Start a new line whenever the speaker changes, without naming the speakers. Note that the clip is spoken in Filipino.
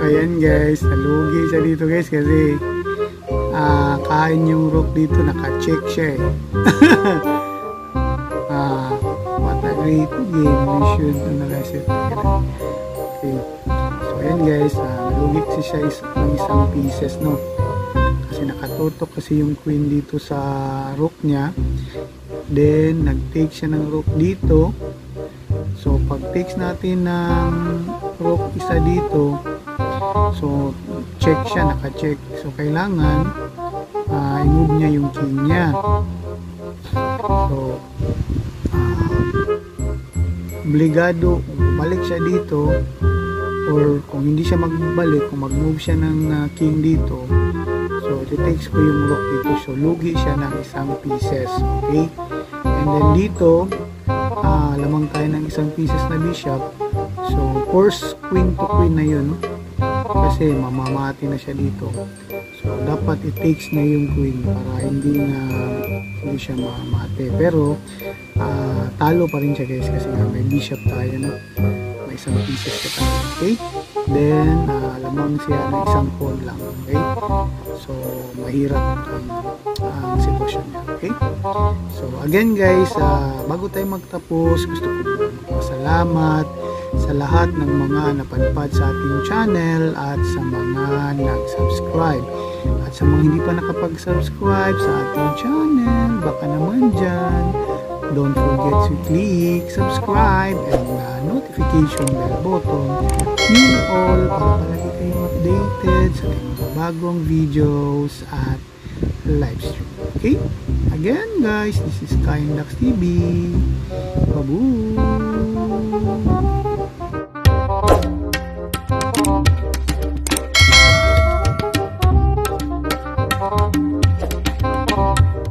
Ayan guys, nalugi siya dito guys kasi kain yung rook dito, naka-check siya eh. What a great game, we should analyze it. Okay, so ayan guys, nalugi kasi siya ng isang pieces, no, kasi nakatutok kasi yung queen dito sa rook niya. Then nag-take siya ng rook dito. So pag takes natin ng rook isa dito, so check siya, naka-check. So kailangan i-move niya yung king niya. So obligado balik siya dito, or kung hindi siya magbalik, kung mag-move siya ng king dito, so it-takes ko yung rook dito. So lugi siya ng isang pieces. Okay, and then dito lamang tayo ng isang pieces na bishop. So, force queen to queen na yun, no? Kasi mamamati na siya dito. So, dapat i-takes na yung queen para hindi siya mamate. Pero, talo pa rin siya guys kasi nga may bishop tayo, no? May isang pieces ka tayo. Okay? Then, lamang siya na isang pawn lang. Okay? So, mahirap ang sitwasyon niya. Okay? So, again guys, bago tayo magtapos, gusto ko masalamat sa lahat ng mga napadpad sa ating channel at sa mga nag-subscribe. At sa mga hindi pa nakapag-subscribe sa ating channel, baka naman dyan, don't forget to click subscribe and notification bell button. Yun all para palagi kayong updated sa mga bagong videos at live stream. Okay? Again guys, this is Kaindax TV. Babu!